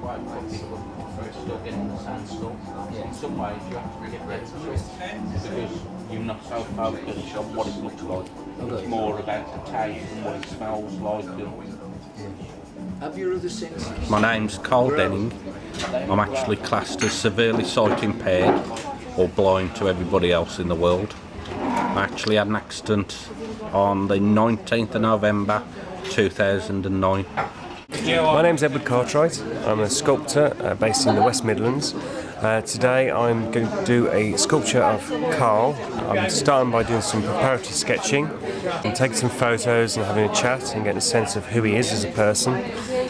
quite difficult for it still getting the sand still. In some ways you have to get rid of it because you're not so focused on what it looks like. It's more about the taste and what it smells like. Have your other senses? My name's Karl Denning. I'm actually classed as severely sight impaired or blind to everybody else in the world. I actually had an accident on the 19th of November 2009. My name's Edward Cartwright. I'm a sculptor based in the West Midlands. Today I'm going to do a sculpture of Karl. I'm starting by doing some preparatory sketching and taking some photos and having a chat and getting a sense of who he is as a person.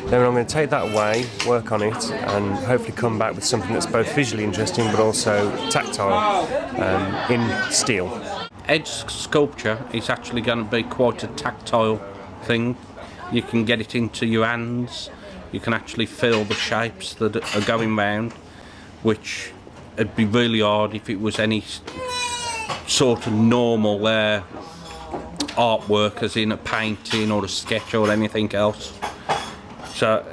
Then I'm going to take that away, work on it and hopefully come back with something that's both visually interesting but also tactile in steel. Ed's sculpture is actually going to be quite a tactile thing. You can get it into your hands, you can actually feel the shapes that are going round, which it'd be really hard if it was any sort of normal artwork, as in a painting or a sketch or anything else. So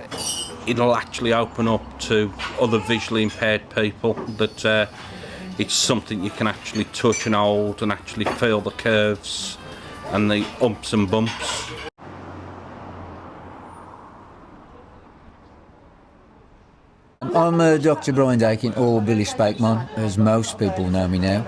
it'll actually open up to other visually impaired people that it's something you can actually touch and hold and actually feel the curves and the umps and bumps. I'm Dr. Brian Dakin, or Billy Spakeman, as most people know me now.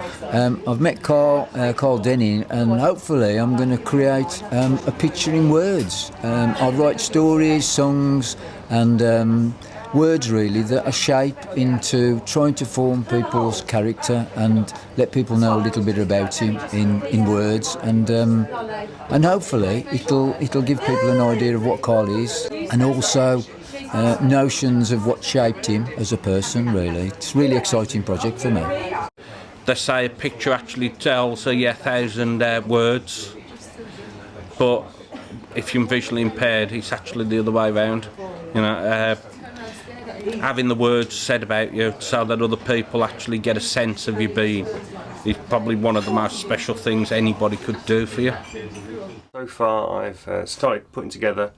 I've met Karl Denning, and hopefully I'm going to create a picture in words. I write stories, songs, and words really that are shape into trying to form people's character and let people know a little bit about him in words, and hopefully it'll give people an idea of what Karl is, and also notions of what shaped him as a person. Really, it's a really exciting project for me. They say a picture actually tells 1,000 words, but if you're visually impaired, it's actually the other way around. You know, having the words said about you so that other people actually get a sense of you being is probably one of the most special things anybody could do for you. So far I've started putting together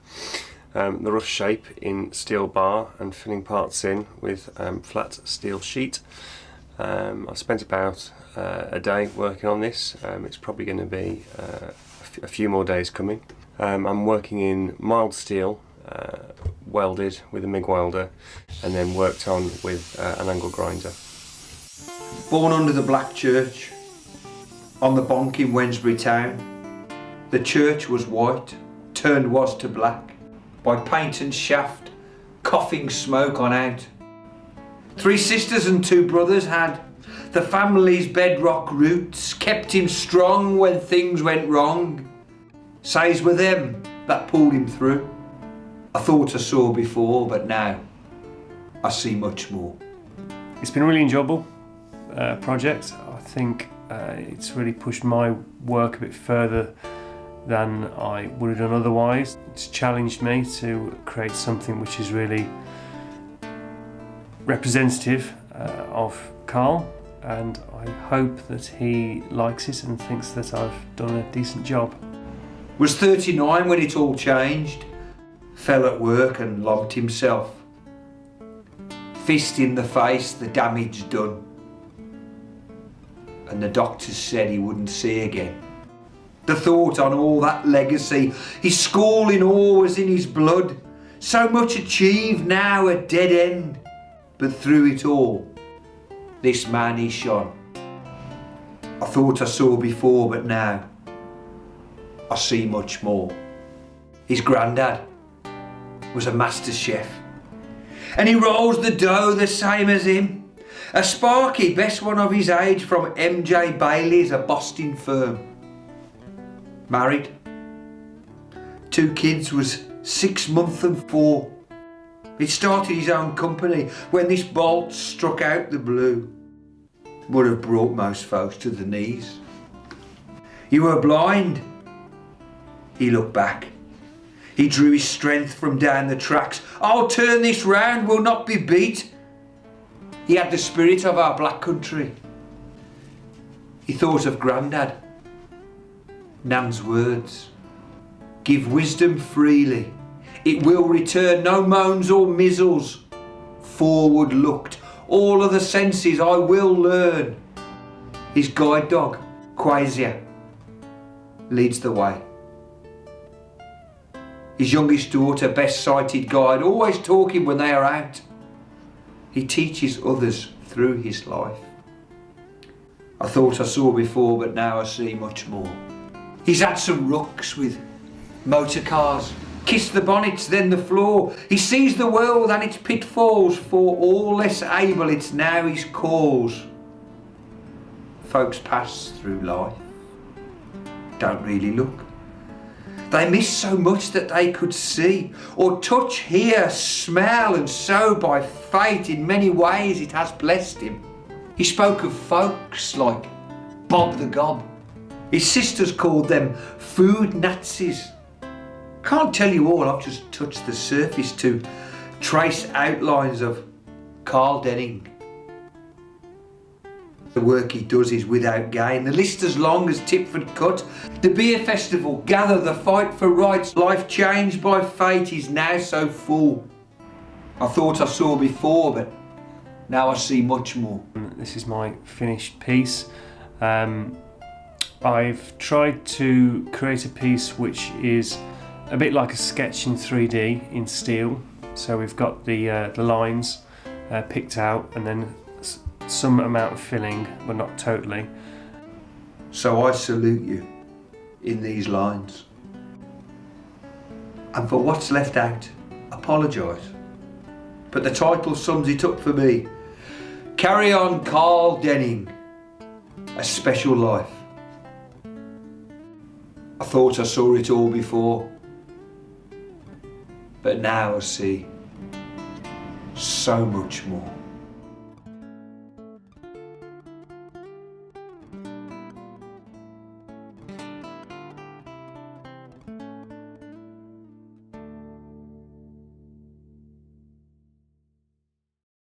the rough shape in steel bar and filling parts in with flat steel sheet. I've spent about a day working on this. It's probably going to be a few more days coming. I'm working in mild steel, welded with a MIG welder, and then worked on with an angle grinder. Born under the Black Church, on the bonk in Wednesbury town, the church was white, turned was to black. By paint and shaft, coughing smoke on out. 3 sisters and 2 brothers had the family's bedrock roots, kept him strong when things went wrong. Says with them that pulled him through. I thought I saw before, but now I see much more. It's been a really enjoyable project. I think it's really pushed my work a bit further than I would have done otherwise. It's challenged me to create something which is really representative of Karl, and I hope that he likes it and thinks that I've done a decent job. Was 39 when it all changed. Fell at work and lobbed himself. Fist in the face, the damage done. And the doctors said he wouldn't see again. The thought on all that legacy, his school in awe was in his blood. So much achieved, now a dead end. But through it all, this man he shone. I thought I saw before, but now I see much more. His granddad was a master chef, and he rolls the dough the same as him. A Sparky, best one of his age, from MJ Bailey's, a Boston firm. Married, 2 kids, was 6 months and 4. He'd started his own company when this bolt struck out the blue. Would have brought most folks to the knees. You were blind. He looked back. He drew his strength from down the tracks. I'll turn this round, we'll not be beat. He had the spirit of our black country. He thought of Grandad. Nan's words. Give wisdom freely. It will return, no moans or mizzles. forward looked. All of the senses I will learn. His guide dog, Quassia, leads the way. His youngest daughter, best sighted guide, always talking when they are out. He teaches others through his life. I thought I saw before, but now I see much more. He's had some rucks with motor cars, kissed the bonnets, then the floor. He sees the world and its pitfalls, for all less able it's now his cause. Folks pass through life, don't really look. They miss so much that they could see, or touch, hear, smell, and so by fate in many ways it has blessed him. He spoke of folks like Bob the Gob. His sisters called them food Nazis. Can't tell you all, I've just touched the surface to trace outlines of Karl Denning. The work he does is without gain, the list as long as Tipford Cut. The beer festival, gather, the fight for rights, life changed by fate is now so full. I thought I saw before, but now I see much more. This is my finished piece. I've tried to create a piece which is a bit like a sketch in 3D in steel. So we've got the lines picked out and then some amount of filling, but not totally. So I salute you in these lines. And for what's left out, apologise. But the title sums it up for me. Carry on, Karl Denning, a special life. I thought I saw it all before, but now I see so much more.